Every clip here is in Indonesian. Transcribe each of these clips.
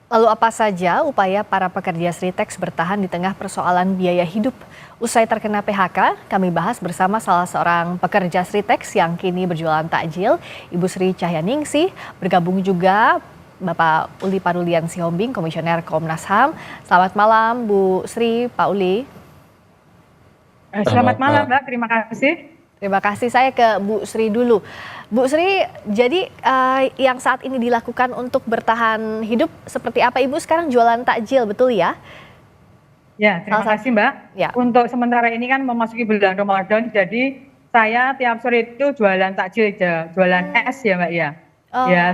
Lalu apa saja upaya para pekerja Sritex bertahan di tengah persoalan biaya hidup? Usai terkena PHK, kami bahas bersama salah seorang pekerja Sritex yang kini berjualan takjil, Ibu Sri Cahyaningsih. Bergabung juga Bapak Uli Parulian Sihombing, Komisioner Komnas HAM. Selamat malam Bu Sri, Pak Uli. Selamat malam Mbak, terima kasih. Terima kasih, saya ke Bu Sri dulu. Bu Sri, jadi yang saat ini dilakukan untuk bertahan hidup seperti apa? Ibu sekarang jualan takjil, betul ya? Ya, terima kasih Mbak. Ya. Untuk sementara ini kan memasuki bulan Ramadan, jadi saya tiap sore itu jualan takjil, jualan es ya Mbak ya. Ya,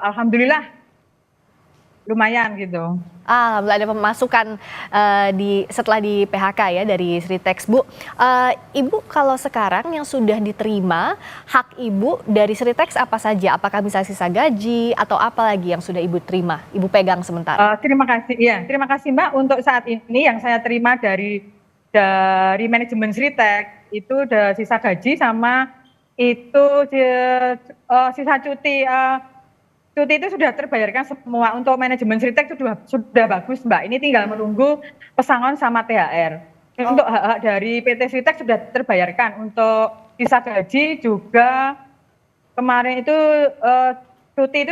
alhamdulillah lumayan gitu. Alhamdulillah ada pemasukan setelah di PHK ya dari Sritex. Bu, Ibu kalau sekarang yang sudah diterima hak Ibu dari Sritex apa saja? Apakah bisa sisa gaji atau apa lagi yang sudah Ibu terima? Ibu pegang sementara. Terima kasih, ya terima kasih Mbak. Untuk saat ini yang saya terima dari manajemen Sritex itu ada sisa gaji sama itu sisa cuti. Cuti itu sudah terbayarkan semua. Untuk manajemen Sritex sudah bagus Mbak. Ini tinggal menunggu pesangon sama THR. Untuk hak-hak dari PT Sritex sudah terbayarkan. Untuk sisa gaji juga kemarin itu cuti itu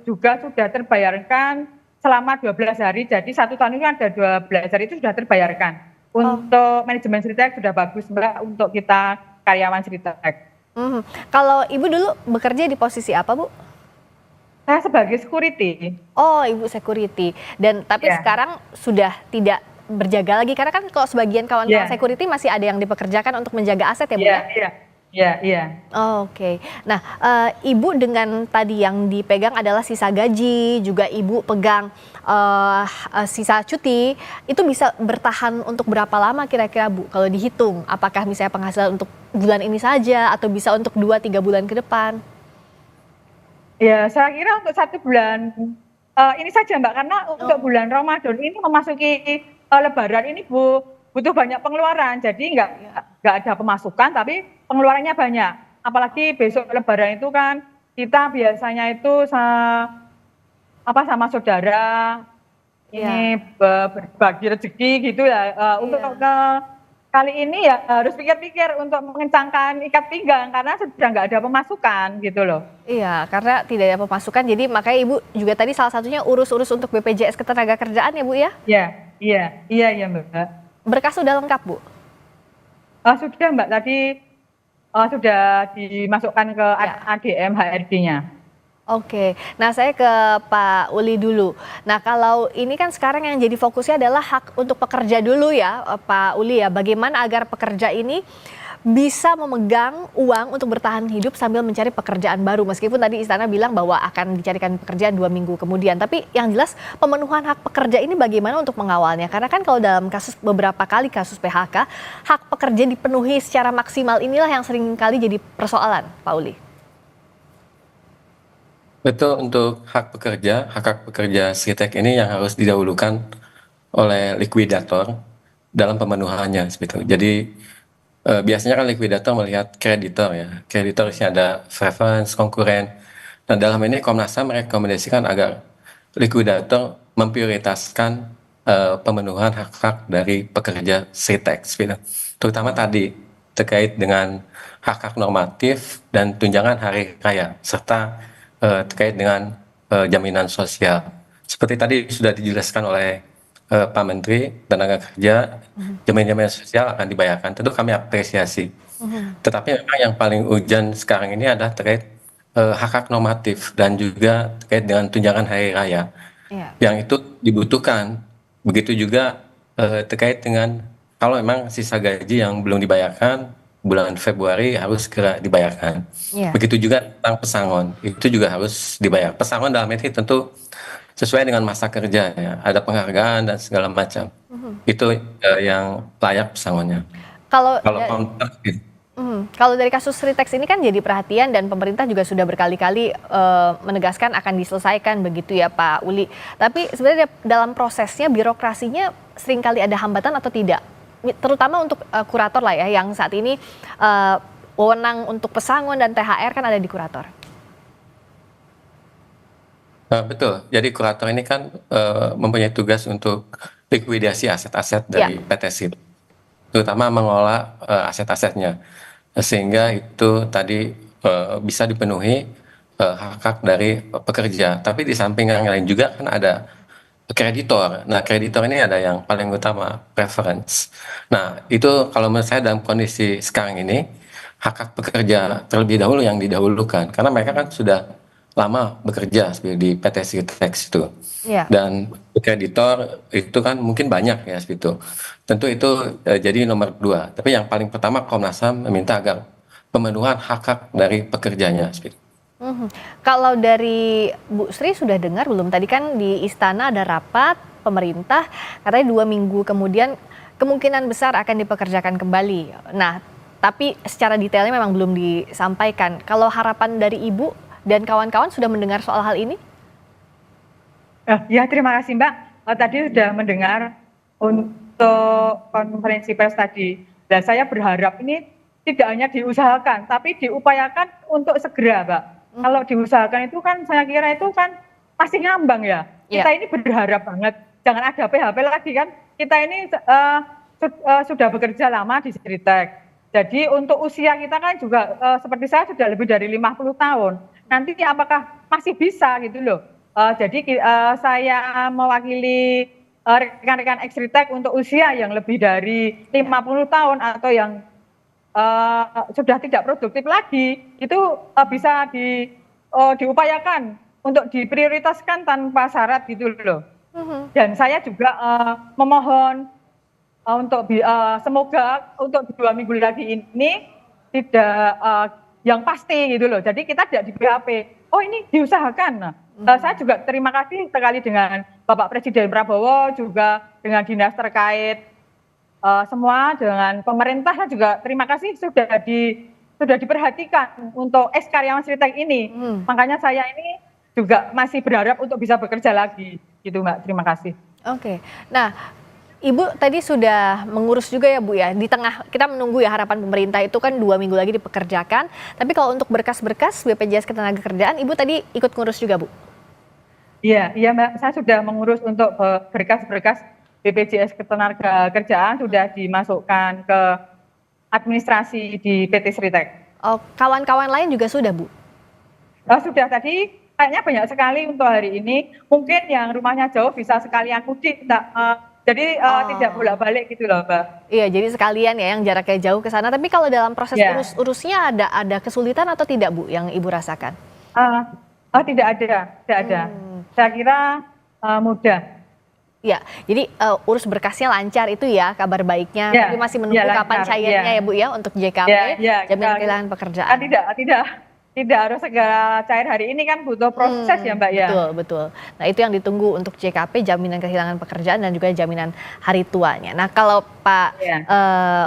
juga sudah terbayarkan selama 12 hari. Jadi 1 tahun ini ada 12 hari itu sudah terbayarkan. Untuk manajemen Sritex sudah bagus Mbak untuk kita karyawan Sritex. Kalau Ibu dulu bekerja di posisi apa Bu? Saya sebagai security. Oh, Ibu security. Tapi sekarang sudah tidak berjaga lagi karena kan kalau sebagian kawan-kawan security masih ada yang dipekerjakan untuk menjaga aset ya Bu ya? Iya. Oke. Nah, Ibu dengan tadi yang dipegang adalah sisa gaji, juga Ibu pegang sisa cuti, itu bisa bertahan untuk berapa lama kira-kira Bu? Kalau dihitung, apakah misalnya penghasilan untuk bulan ini saja atau bisa untuk 2-3 bulan ke depan? Ya, saya kira untuk 1 bulan ini saja Mbak, karena untuk bulan Ramadan ini memasuki Lebaran ini butuh banyak pengeluaran, jadi nggak ada pemasukan tapi pengeluarannya banyak. Apalagi besok Lebaran itu kan kita biasanya itu sama saudara ini berbagi rezeki gitu ya. Untuk kali ini ya harus pikir-pikir untuk mengencangkan ikat pinggang karena sudah nggak ada pemasukan gitu loh. Iya, karena tidak ada pemasukan, jadi makanya Ibu juga tadi salah satunya urus-urus untuk BPJS Ketenagakerjaan ya Bu ya? Iya Mbak. Berkas sudah lengkap Bu? Sudah Mbak, tadi sudah dimasukkan ke ADM HRD-nya. Oke, nah saya ke Pak Uli dulu. Nah kalau ini kan sekarang yang jadi fokusnya adalah hak untuk pekerja dulu ya Pak Uli ya. Bagaimana agar pekerja ini bisa memegang uang untuk bertahan hidup sambil mencari pekerjaan baru. Meskipun tadi Istana bilang bahwa akan dicarikan pekerjaan 2 minggu kemudian. Tapi yang jelas pemenuhan hak pekerja ini bagaimana untuk mengawalnya. Karena kan kalau dalam beberapa kali kasus PHK, hak pekerja dipenuhi secara maksimal inilah yang sering kali jadi persoalan Pak Uli. Betul, untuk hak pekerja Sritex ini yang harus didahulukan oleh likuidator dalam pemenuhannya seperti itu. Jadi biasanya kan likuidator melihat kreditor ya. Kreditor di sini ada preference, konkuren. Nah, dalam ini Komnas HAM merekomendasikan agar likuidator memprioritaskan pemenuhan hak-hak dari pekerja Sritex gitu. Terutama tadi terkait dengan hak-hak normatif dan tunjangan hari raya serta terkait dengan jaminan sosial. Seperti tadi sudah dijelaskan oleh Pak Menteri Tenaga Kerja, jaminan sosial akan dibayarkan. Tentu kami apresiasi. Tetapi memang yang paling urgent sekarang ini adalah terkait hak-hak normatif dan juga terkait dengan tunjangan hari raya. Yang itu dibutuhkan. Begitu juga terkait dengan kalau memang sisa gaji yang belum dibayarkan, bulan Februari harus segera dibayarkan. Begitu juga tentang pesangon, itu juga harus dibayar. Pesangon dalam ini tentu sesuai dengan masa kerja ya, ada penghargaan dan segala macam. Itu yang layak pesangonnya. Kalau dari kasus Sritex ini kan jadi perhatian dan pemerintah juga sudah berkali-kali menegaskan akan diselesaikan begitu ya Pak Uli. Tapi sebenarnya dalam prosesnya birokrasinya seringkali ada hambatan atau tidak? Terutama untuk kurator lah ya, yang saat ini wewenang untuk pesangon dan THR kan ada di kurator. Betul. Jadi kurator ini kan, mempunyai tugas untuk likuidasi aset-aset Ya. dari PT SIP, terutama mengelola, aset-asetnya. Sehingga itu tadi, bisa dipenuhi, hak-hak dari pekerja. Tapi di samping yang lain juga kan ada kreditor. Nah, kreditor ini ada yang paling utama, preference. Nah, itu kalau menurut saya dalam kondisi sekarang ini, hak-hak pekerja terlebih dahulu yang didahulukan, karena mereka kan sudah lama bekerja seperti di PT Sritex itu. Ya. Dan kreditor itu kan mungkin banyak ya seperti itu. Tentu itu, jadi nomor 2. Tapi yang paling pertama Komnas HAM meminta agar pemenuhan hak-hak dari pekerjanya seperti itu. Mhm. Kalau dari Bu Sri sudah dengar belum? Tadi kan di istana ada rapat pemerintah, katanya 2 minggu kemudian kemungkinan besar akan dipekerjakan kembali. Nah, tapi secara detailnya memang belum disampaikan. Kalau harapan dari Ibu dan kawan-kawan sudah mendengar soal hal ini? Ya, terima kasih Mbak. Tadi sudah mendengar untuk konferensi pers tadi. Dan saya berharap ini tidak hanya diusahakan, tapi diupayakan untuk segera, Mbak. Kalau diusahakan itu kan saya kira itu kan masih ngambang ya. Iya. Kita ini berharap banget, jangan ada PHP lagi kan. Kita ini sudah bekerja lama di Sritek. Jadi untuk usia kita kan juga seperti saya sudah lebih dari 50 tahun. Nanti apakah masih bisa gitu loh. Jadi saya mewakili rekan-rekan Sritek untuk usia yang lebih dari 50 tahun atau yang sudah tidak produktif lagi, itu bisa diupayakan untuk diprioritaskan tanpa syarat gitu loh. Dan saya juga memohon untuk semoga untuk 2 minggu lagi ini tidak yang pasti gitu loh. Jadi kita tidak di PHP. Oh ini diusahakan. Nah, saya juga terima kasih sekali dengan Bapak Presiden Prabowo, juga dengan dinas terkait semua, dengan pemerintah juga terima kasih sudah diperhatikan untuk karyawan Sritek ini. Makanya saya ini juga masih berharap untuk bisa bekerja lagi gitu Mbak. Terima kasih. Oke. Nah, Ibu tadi sudah mengurus juga ya Bu ya, di tengah kita menunggu ya harapan pemerintah itu kan 2 minggu lagi dipekerjakan. Tapi kalau untuk berkas-berkas BPJS Ketenagakerjaan, Ibu tadi ikut ngurus juga Bu? Iya Mbak, saya sudah mengurus untuk berkas-berkas BPJS Ketenagakerjaan, sudah dimasukkan ke administrasi di PT Sritek. Oh, kawan-kawan lain juga sudah Bu? Sudah tadi, kayaknya banyak sekali untuk hari ini. Mungkin yang rumahnya jauh bisa sekalian mudik, jadi tidak bolak-balik gitu loh Mbak. Iya, jadi sekalian ya yang jaraknya jauh ke sana. Tapi kalau dalam proses Ya. urusnya ada kesulitan atau tidak Bu yang Ibu rasakan? Tidak ada. Saya kira mudah. Ya, jadi urus berkasnya lancar itu ya kabar baiknya. Ya, Tapi masih menunggu ya, kapan lancar, cairnya ya. ya Bu ya untuk JKP, Ya, jaminan kita- kehilangan pekerjaan. Tidak harus segera cair hari ini, kan butuh proses ya Mbak ya. Betul. Nah itu yang ditunggu untuk JKP, jaminan kehilangan pekerjaan dan juga jaminan hari tuanya. Nah kalau Pak Ya.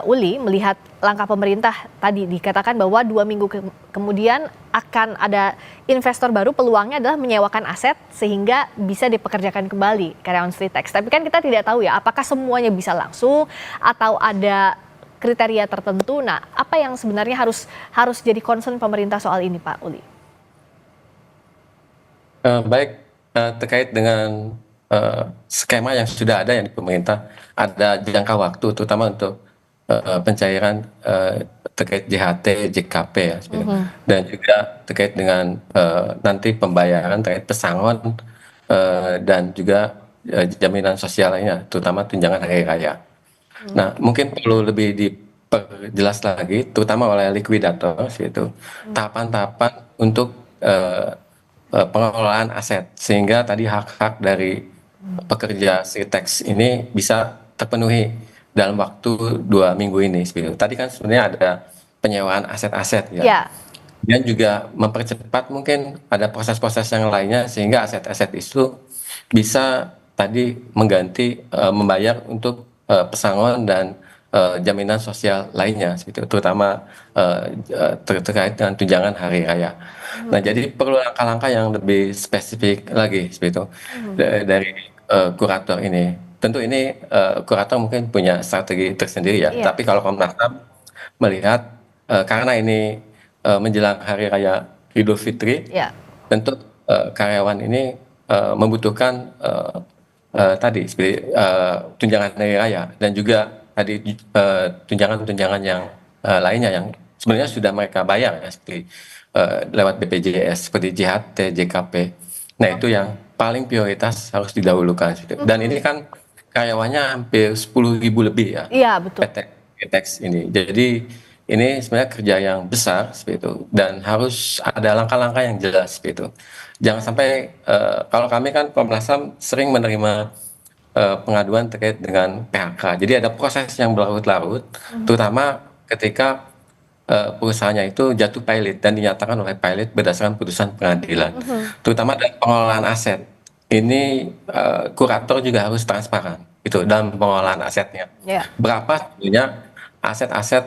Uli melihat langkah pemerintah tadi dikatakan bahwa 2 minggu kemudian akan ada investor baru, peluangnya adalah menyewakan aset sehingga bisa dipekerjakan kembali karyawan Sritex. Tapi kan kita tidak tahu ya apakah semuanya bisa langsung atau ada kriteria tertentu. Nah, apa yang sebenarnya harus jadi concern pemerintah soal ini, Pak Uli? Baik, terkait dengan skema yang sudah ada yang di pemerintah, ada jangka waktu terutama untuk pencairan terkait JHT, JKP ya, dan juga terkait dengan nanti pembayaran terkait pesangon dan juga jaminan sosial lainnya, terutama tunjangan hari raya. Nah, mungkin perlu lebih diperjelas lagi, terutama oleh likuidator, yaitu tahapan-tahapan untuk pengelolaan aset, sehingga tadi hak-hak dari pekerja Sritex ini bisa terpenuhi dalam waktu 2 minggu ini. Tadi kan sebenarnya ada penyewaan aset-aset ya. Ya. Dan juga mempercepat mungkin ada proses-proses yang lainnya sehingga aset-aset itu bisa tadi mengganti membayar untuk pesangon dan jaminan sosial lainnya, terutama terkait dengan tunjangan hari raya. Nah, jadi perlu langkah-langkah yang lebih spesifik lagi seperti itu dari kurator ini. Tentu ini kurator mungkin punya strategi tersendiri ya. Iya. Tapi kalau Komnas HAM melihat karena ini menjelang hari raya Idul Fitri, Ya. tentu karyawan ini membutuhkan tadi seperti tunjangan hari raya dan juga tadi tunjangan-tunjangan yang lainnya yang sebenarnya sudah mereka bayar ya seperti lewat BPJS seperti JHT, JKP. Nah itu yang paling prioritas harus didahulukan. Dan ini kan karyawannya hampir 10.000 lebih ya. Iya, betul. PT Tex ini. Jadi ini sebenarnya kerja yang besar seperti itu dan harus ada langkah-langkah yang jelas seperti itu. Jangan sampai kalau kami kan Komnas HAM sering menerima pengaduan terkait dengan PHK. Jadi ada proses yang berlarut-larut, terutama ketika perusahaannya itu jatuh pilot dan dinyatakan oleh pilot berdasarkan putusan pengadilan, terutama dalam pengelolaan aset. Ini kurator juga harus transparan itu dalam pengelolaan asetnya. Ya. Berapa sebenarnya aset-aset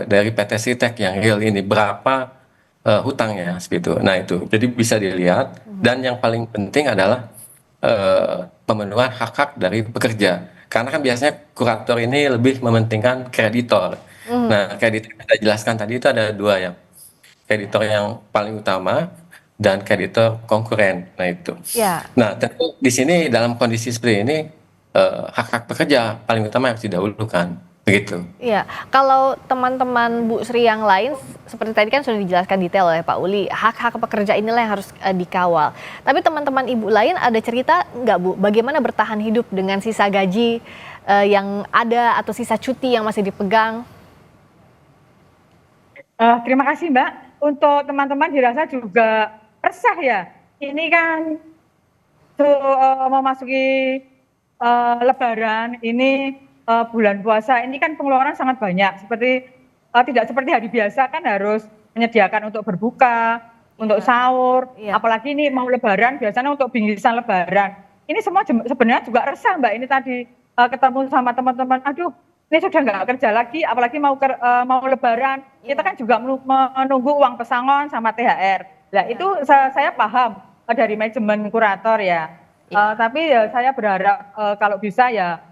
dari PT Sritek yang real ini, berapa hutangnya seperti itu. Nah itu, jadi bisa dilihat dan yang paling penting adalah pemenuhan hak-hak dari pekerja. Karena kan biasanya kurator ini lebih mementingkan kreditor. Nah, kreditor yang kita jelaskan tadi itu ada dua ya. Kreditor yang paling utama dan kreditor konkuren. Nah itu. Ya. Nah tentu di sini dalam kondisi seperti ini hak-hak pekerja paling utama yang harus didahulukan. Begitu. Iya, kalau teman-teman Bu Sri yang lain, seperti tadi kan sudah dijelaskan detail oleh Pak Uli, hak-hak pekerja inilah yang harus dikawal. Tapi teman-teman Ibu lain ada cerita nggak Bu, bagaimana bertahan hidup dengan sisa gaji yang ada atau sisa cuti yang masih dipegang? Terima kasih Mbak. Untuk teman-teman dirasa juga resah ya. Ini kan memasuki Lebaran, ini bulan puasa, ini kan pengeluaran sangat banyak. Seperti tidak seperti hari biasa kan harus menyediakan untuk berbuka, untuk sahur. Apalagi ini mau Lebaran, biasanya untuk bingkisan Lebaran. Ini semua sebenarnya juga resah Mbak. Ini tadi ketemu sama teman-teman, aduh ini sudah nggak kerja lagi, apalagi mau Lebaran. Kita kan juga menunggu uang pesangon sama THR. Nah itu saya paham dari manajemen kurator ya. Tapi ya saya berharap kalau bisa ya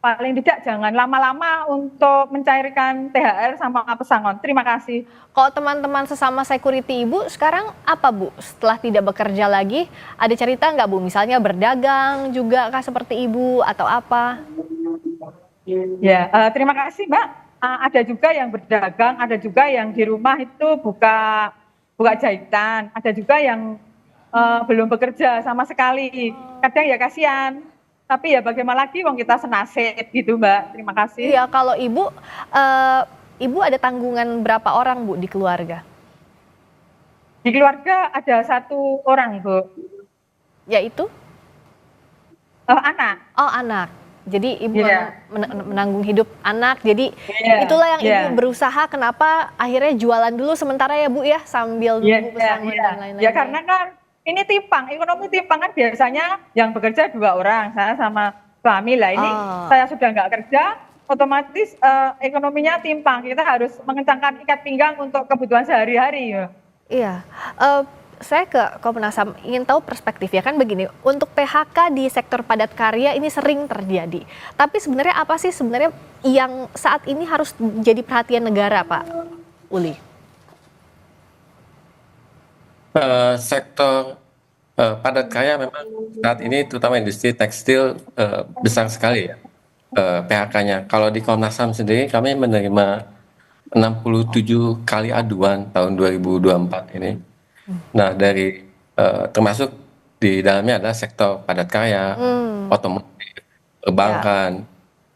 paling tidak jangan lama-lama untuk mencairkan THR sama pesangon. Terima kasih. Kalau teman-teman sesama security Ibu sekarang apa Bu? Setelah tidak bekerja lagi, ada cerita nggak Bu? Misalnya berdagang juga kah seperti Ibu atau apa? Ya, terima kasih Mbak. Ada juga yang berdagang, ada juga yang di rumah itu buka jahitan, ada juga yang belum bekerja sama sekali. Kadang ya kasihan. Tapi ya bagaimana lagi, wong kita senasib gitu Mbak. Terima kasih. Iya, kalau Ibu ada tanggungan berapa orang Bu di keluarga? Di keluarga ada 1 orang Bu. Yaitu? Anak. Oh anak. Jadi Ibu menanggung hidup anak. Jadi itulah yang Ibu berusaha. Kenapa akhirnya jualan dulu sementara ya Bu ya, sambil nunggu pesangon dan lain-lain. Ya karena kan ini timpang, ekonomi timpang kan biasanya yang bekerja 2 orang, saya sama suami lah. Ini saya sudah nggak kerja, otomatis ekonominya timpang. Kita harus mengencangkan ikat pinggang untuk kebutuhan sehari-hari. Iya, saya ke Komnas HAM ingin tahu perspektif ya kan begini. Untuk PHK di sektor padat karya ini sering terjadi. Tapi sebenarnya apa sih sebenarnya yang saat ini harus jadi perhatian negara, Pak Uli? Sektor padat karya memang saat ini terutama industri tekstil besar sekali ya PHK-nya. Kalau di Komnas HAM sendiri kami menerima 67 kali aduan tahun 2024 ini. Nah dari termasuk di dalamnya adalah sektor padat karya, otomotif, perbankan,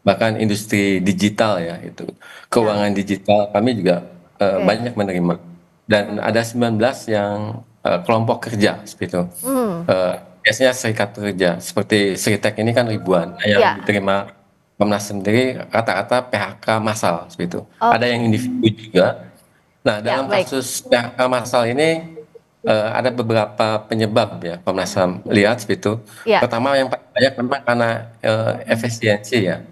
bahkan industri digital ya itu. Keuangan digital kami juga banyak menerima. Dan ada 19 yang kelompok kerja seperti itu. Biasanya serikat kerja seperti Sritek ini kan ribuan. Yang diterima Komnas sendiri rata-rata PHK massal seperti itu. Ada yang individu juga. Nah dalam kasus PHK massal ini ada beberapa penyebab ya Komnas HAM lihat seperti itu. Pertama yang paling banyak memang karena efisiensi ya.